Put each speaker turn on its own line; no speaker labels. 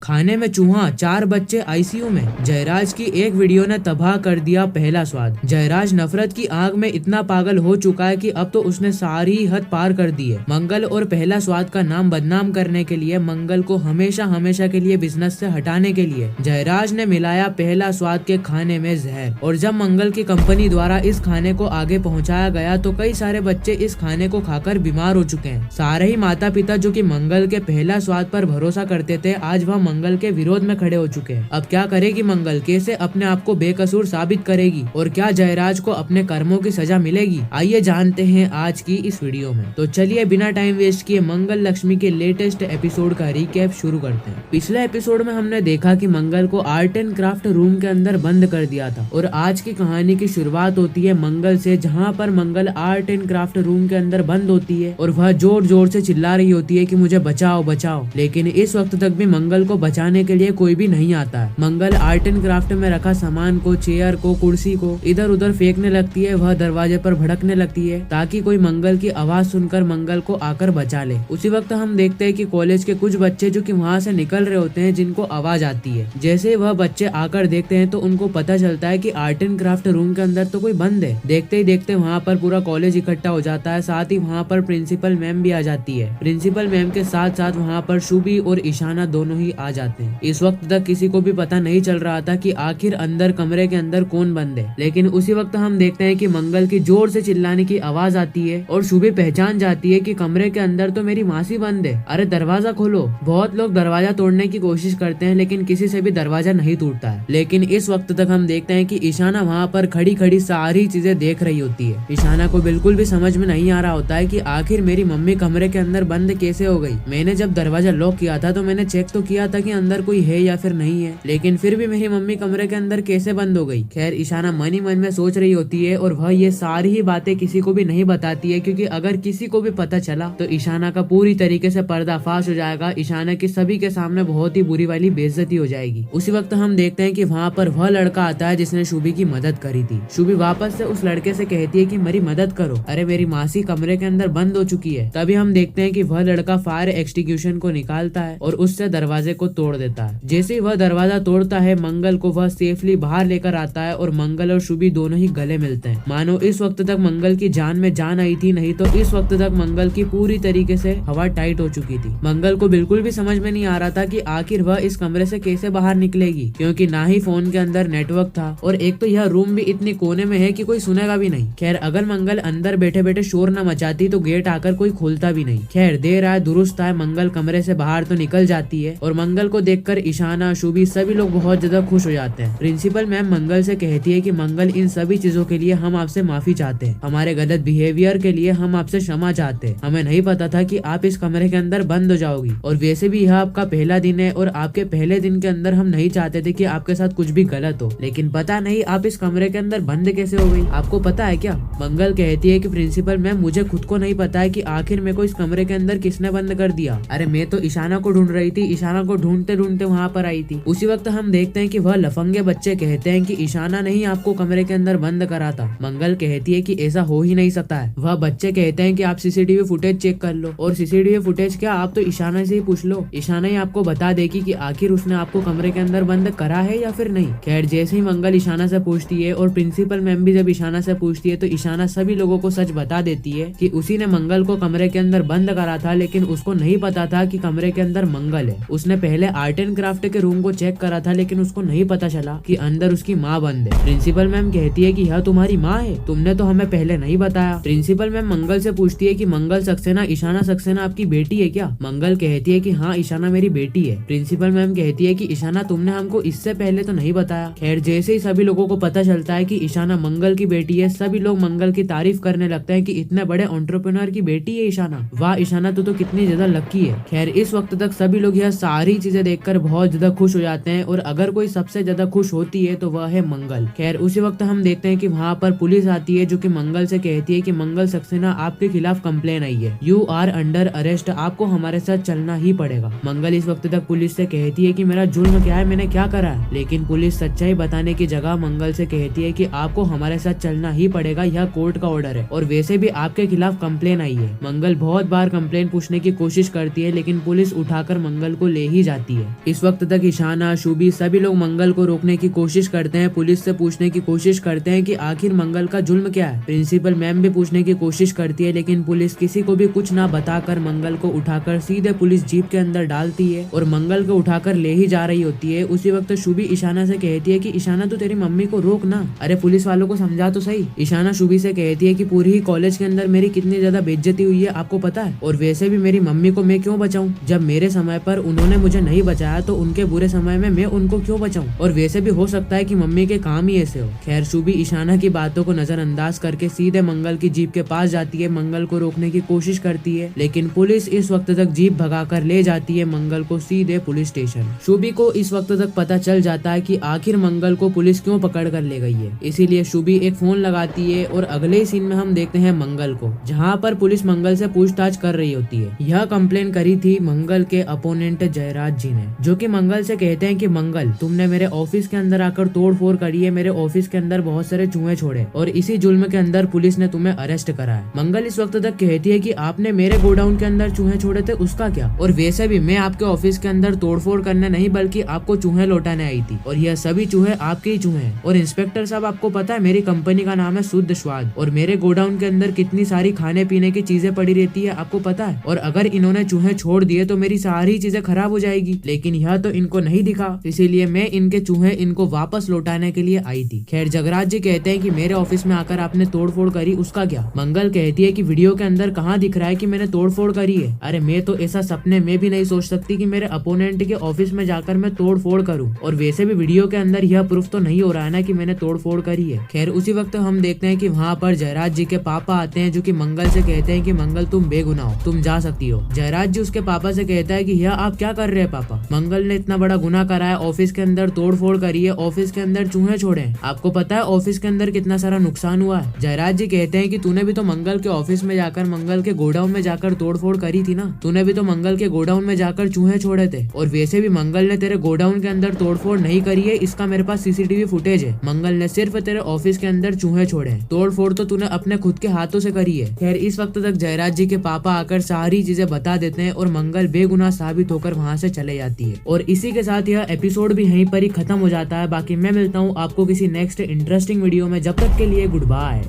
खाने में चूहा, 4 बच्चे आईसीयू में। जयराज की एक वीडियो ने तबाह कर दिया पहला स्वाद। जयराज नफरत की आग में इतना पागल हो चुका है कि अब तो उसने सारी हद पार कर दी है। मंगल और पहला स्वाद का नाम बदनाम करने के लिए, मंगल को हमेशा हमेशा के लिए बिजनेस से हटाने के लिए जयराज ने मिलाया पहला स्वाद के खाने में जहर। और जब मंगल की कंपनी द्वारा इस खाने को आगे पहुंचाया गया तो कई सारे बच्चे इस खाने को खाकर बीमार हो चुके हैं। सारे ही माता पिता जो कि मंगल के पहला स्वाद पर भरोसा करते थे, आज वह मंगल के विरोध में खड़े हो चुके हैं। अब क्या करेगी मंगल? कैसे अपने आप को बेकसूर साबित करेगी? और क्या जयराज को अपने कर्मों की सजा मिलेगी? आइए जानते हैं आज की इस वीडियो में। तो चलिए बिना टाइम वेस्ट किए मंगल लक्ष्मी के लेटेस्ट एपिसोड का रिकैप शुरू करते हैं। पिछले एपिसोड में हमने देखा कि मंगल को आर्ट एंड क्राफ्ट रूम के अंदर बंद कर दिया था और आज की कहानी की शुरुआत होती है मंगल से, जहाँ पर मंगल आर्ट एंड क्राफ्ट रूम के अंदर बंद होती है और वह जोर जोर से चिल्ला रही होती है कि मुझे बचाओ बचाओ। लेकिन इस वक्त तक भी मंगल को बचाने के लिए कोई भी नहीं आता है। मंगल आर्ट एंड क्राफ्ट में रखा सामान को, चेयर को, कुर्सी को इधर उधर फेंकने लगती है। वह दरवाजे पर भड़कने लगती है ताकि कोई मंगल की आवाज सुनकर मंगल को आकर बचा ले। उसी वक्त हम देखते हैं कि कॉलेज के कुछ बच्चे जो कि वहाँ से निकल रहे होते हैं, जिनको आवाज आती है। जैसे वह बच्चे आकर देखते हैं तो उनको पता चलता है कि आर्ट एंड क्राफ्ट रूम के अंदर तो कोई बंद है। देखते ही देखते वहाँ पर पूरा कॉलेज इकट्ठा हो जाता है। साथ ही वहाँ पर प्रिंसिपल मैम भी आ जाती है। प्रिंसिपल मैम के साथ साथ वहाँ पर शुभी और ईशाना दोनों ही आ जाते हैं। इस वक्त तक किसी को भी पता नहीं चल रहा था कि आखिर अंदर कमरे के अंदर कौन बंद है। लेकिन उसी वक्त हम देखते हैं कि मंगल की जोर से चिल्लाने की आवाज आती है और शुभी पहचान जाती है कि कमरे के अंदर तो मेरी मासी बंद है, अरे दरवाजा खोलो। बहुत लोग दरवाजा तोड़ने की कोशिश करते हैं लेकिन किसी से भी दरवाजा नहीं टूटता है। लेकिन इस वक्त तक हम देखते हैं कि ईशाना वहाँ पर खड़ी खड़ी सारी चीजें देख रही होती है। ईशाना को बिल्कुल भी समझ में नहीं आ रहा होता है कि आखिर मेरी मम्मी कमरे के अंदर बंद कैसे हो गई। मैंने जब दरवाजा लॉक किया था तो मैंने चेक तो किया था कि अंदर कोई है या फिर नहीं है, लेकिन फिर भी मेरी मम्मी कमरे के अंदर कैसे बंद हो गई। खैर ईशाना मन ही मन में सोच रही होती है और वह ये सारी ही बातें किसी को भी नहीं बताती है, क्योंकि अगर किसी को भी पता चला तो ईशाना का पूरी तरीके से पर्दाफाश हो जाएगा। ईशाना की सभी के सामने बहुत ही बुरी वाली बेइज्जती हो जाएगी। उसी वक्त हम देखते हैं कि वहाँ पर वह लड़का आता है जिसने शुभी की मदद करी थी। शुभी वापस से उस लड़के से कहती है कि मेरी मदद करो, अरे मेरी मासी कमरे के अंदर बंद हो चुकी है। तभी हम देखते हैं कि वह लड़का फायर एक्सटिंग्विशर को निकालता है और उससे दरवाजे को तोड़ देता है। जैसे ही वह दरवाजा तोड़ता है, मंगल को वह सेफली बाहर लेकर आता है और मंगल और शुभी दोनों ही गले मिलते हैं। मानो इस वक्त तक मंगल की जान में जान आई थी, नहीं तो इस वक्त तक मंगल की पूरी तरीके से हवा टाइट हो चुकी थी। मंगल को बिल्कुल भी समझ में नहीं आ रहा था कि आखिर वह इस कमरे से कैसे बाहर निकलेगी, क्योंकि ना ही फोन के अंदर नेटवर्क था और एक तो यह रूम भी इतनी कोने में है कि कोई सुनेगा भी नहीं। खैर अगर मंगल अंदर बैठे बैठे शोर न मचाती तो गेट आकर कोई खोलता भी नहीं। खैर देर आए दुरुस्त आए, मंगल कमरे से बाहर तो निकल जाती है और मंगल को देखकर ईशाना, शुभी सभी लोग बहुत ज्यादा खुश हो जाते हैं। प्रिंसिपल मैम मंगल से कहती है कि मंगल इन सभी चीजों के लिए हम आपसे माफी चाहते हैं, हमारे गलत बिहेवियर के लिए हम आपसे क्षमा चाहते हैं। हमें नहीं पता था कि आप इस कमरे के अंदर बंद हो जाओगी, और वैसे भी यह आपका पहला दिन है और आपके पहले दिन के अंदर हम नहीं चाहते थे कि आपके साथ कुछ भी गलत हो, लेकिन पता नहीं आप इस कमरे के अंदर बंद कैसे हो गई, आपको पता है क्या? मंगल कहती है कि प्रिंसिपल मैम मुझे खुद को नहीं पता है कि आखिर मेरे को इस कमरे के अंदर किसने बंद कर दिया। अरे मैं तो ईशाना को ढूंढ रही थी, ईशाना को ढूंढते ढूंढते वहाँ पर आई थी। उसी वक्त हम देखते हैं कि वह लफंगे बच्चे कहते हैं कि ईशाना ने ही आपको कमरे के अंदर बंद करा था। मंगल कहती है कि ऐसा हो ही नहीं सकता है। वह बच्चे कहते हैं कि आप सीसीटीवी फुटेज चेक कर लो, और सीसीटीवी फुटेज क्या, आप तो ईशाना से ही पूछ लो, ईशाना ही आपको बता देगी कि आखिर उसने आपको कमरे के अंदर बंद करा है या फिर नहीं। खैर जैसे ही मंगल ईशाना से पूछती है और प्रिंसिपल मैम भी जब ईशाना से पूछती है तो ईशाना सभी लोगों को सच बता देती है कि उसी ने मंगल को कमरे के अंदर बंद करा था, लेकिन उसको नहीं पता था कि कमरे के अंदर मंगल है। उसने पहले आर्ट एंड क्राफ्ट के रूम को चेक करा था, लेकिन उसको नहीं पता चला कि अंदर उसकी माँ बंद है। प्रिंसिपल मैम कहती है कि यह तुम्हारी माँ है, तुमने तो हमें पहले नहीं बताया। प्रिंसिपल मैम मंगल से पूछती है कि मंगल सक्सेना, ईशाना सक्सेना आपकी बेटी है क्या? मंगल कहती है कि हाँ ईशाना मेरी बेटी है। प्रिंसिपल मैम कहती है कि ईशाना तुमने हमको इससे पहले तो नहीं बताया। खैर जैसे ही सभी लोगों को पता चलता है कि ईशाना मंगल की बेटी है, सभी लोग मंगल की तारीफ करने लगते हैं कि इतने बड़े एंटरप्रेन्योर की बेटी है ईशाना, वाह ईशाना तू तो कितनी ज्यादा लकी है। खैर इस वक्त तक सभी लोग यह सारी चीजें देखकर बहुत ज्यादा खुश हो जाते हैं, और अगर कोई सबसे ज्यादा खुश होती है तो वह है मंगल। खैर उसी वक्त हम देखते हैं कि वहाँ पर पुलिस आती है जो कि मंगल से कहती है कि मंगल सक्सेना आपके खिलाफ कंप्लेन आई है, यू आर अंडर अरेस्ट, आपको हमारे साथ चलना ही पड़ेगा। मंगल इस वक्त तक पुलिस से कहती है कि मेरा जुल्म क्या है, मैंने क्या करा है, लेकिन पुलिस सच्चाई बताने की जगह मंगल से कहती है कि आपको हमारे साथ चलना ही पड़ेगा, यह कोर्ट का ऑर्डर है और वैसे भी आपके खिलाफ कंप्लेन आई है। मंगल बहुत बार कंप्लेन पूछने की कोशिश करती है लेकिन पुलिस उठाकर मंगल को ले ही जाती जाती है। इस वक्त तक ईशाना, शुभी सभी लोग मंगल को रोकने की कोशिश करते हैं, पुलिस से पूछने की कोशिश करते हैं कि आखिर मंगल का जुल्म क्या है। प्रिंसिपल मैम भी पूछने की कोशिश करती है, लेकिन पुलिस किसी को भी कुछ ना बताकर मंगल को उठाकर सीधे पुलिस जीप के अंदर डालती है और मंगल को उठाकर ले ही जा रही होती है। उसी वक्त शुभी ईशाना से कहती है कि ईशाना तू तेरी मम्मी को रोक ना, अरे पुलिस वालों को समझा तो सही। ईशाना शुभी से कहती है कि पूरी ही कॉलेज के अंदर मेरी कितनी ज्यादा बेइज्जती हुई है आपको पता है, और वैसे भी मेरी मम्मी को मैं क्यों बचाऊं, जब मेरे समय पर उन्होंने मुझे नहीं बचाया तो उनके बुरे समय में मैं उनको क्यों बचाऊं, और वैसे भी हो सकता है कि मम्मी के काम ही ऐसे हो। खैर शुभी ईशाना की बातों को नजरअंदाज करके सीधे मंगल की जीप के पास जाती है, मंगल को रोकने की कोशिश करती है, लेकिन पुलिस इस वक्त तक जीप भगाकर ले जाती है मंगल को सीधे पुलिस स्टेशन। शुभी को इस वक्त तक पता चल जाता है कि आखिर मंगल को पुलिस क्यों पकड़ कर ले गई है, इसीलिए शुभी एक फोन लगाती है और अगले सीन में हम देखते हैं मंगल को, जहाँ पर पुलिस मंगल से पूछताछ कर रही होती है। यह कंप्लेन करी थी मंगल के अपोनेंट जयराज जी ने, जो कि मंगल से कहते हैं कि मंगल तुमने मेरे ऑफिस के अंदर आकर तोड़फोड़ करी है, मेरे ऑफिस के अंदर बहुत सारे चूहे छोड़े और इसी जुल्म के अंदर पुलिस ने तुम्हें अरेस्ट करा है। मंगल इस वक्त तक कहती है कि आपने मेरे गोडाउन के अंदर चूहे छोड़े थे उसका क्या, और वैसे भी मैं आपके ऑफिस के अंदर तोड़फोड़ करने नहीं बल्कि आपको चूहे लौटाने आई थी, और यह सभी चूहे आपके ही चूहे हैं। और इंस्पेक्टर साहब आपको पता है मेरी कंपनी का नाम है शुद्ध स्वाद, और मेरे गोडाउन के अंदर कितनी सारी खाने पीने की चीजें पड़ी रहती है आपको पता है, और अगर इन्होंने चूहे छोड़ दिए तो मेरी सारी चीजें खराब हो जाएगी, लेकिन यह तो इनको नहीं दिखा, इसीलिए मैं इनके चूहे इनको वापस लौटाने के लिए आई थी। खैर जगराज जी कहते हैं कि मेरे ऑफिस में आकर आपने तोड़फोड़ करी उसका क्या। मंगल कहती है कि वीडियो के अंदर कहाँ दिख रहा है कि मैंने तोड़फोड़ करी है, अरे मैं तो ऐसा सपने में भी नहीं सोच सकती कि मेरे अपोनेंट के ऑफिस में जाकर मैं तोड़फोड़ करूं, और वैसे भी वीडियो के अंदर यह प्रूफ तो नहीं हो रहा है ना कि मैंने तोड़फोड़ करी है। खैर उसी वक्त हम देखते हैं कि वहाँ पर जयराज जी के पापा आते हैं, जो कि मंगल से कहते हैं कि मंगल तुम बेगुनाह हो, तुम जा सकती हो। जयराज जी उसके पापा से कहता है कि यह आप क्या कर रहे हैं पापा, मंगल ने इतना बड़ा गुनाह करा है, ऑफिस के अंदर तोड़फोड़ करी है, ऑफिस के अंदर चूहे छोड़े हैं, आपको पता है ऑफिस के अंदर कितना सारा नुकसान हुआ है। जयराज जी कहते हैं कि तूने भी तो मंगल के ऑफिस में जाकर मंगल के गोडाउन में जाकर तोड़फोड़ करी थी ना, तूने भी तो मंगल के गोडाउन में जाकर चूहे छोड़े थे, और वैसे भी मंगल ने तेरे गोडाउन के अंदर तोड़फोड़ नहीं करी है, इसका मेरे पास सीसीटीवी फुटेज है, मंगल ने सिर्फ तेरे ऑफिस के अंदर चूहे छोड़े हैं, तोड़फोड़ तो तूने अपने खुद के हाथों से करी है। खैर इस वक्त तक जयराज जी के पापा आकर सारी चीजें बता देते हैं और मंगल बेगुनाह साबित होकर वहाँ से चले जाती है, और इसी के साथ यह एपिसोड भी यहीं पर ही खत्म हो जाता है। बाकी मैं मिलता हूँ आपको किसी नेक्स्ट इंटरेस्टिंग वीडियो में, जब तक के लिए गुड बाय।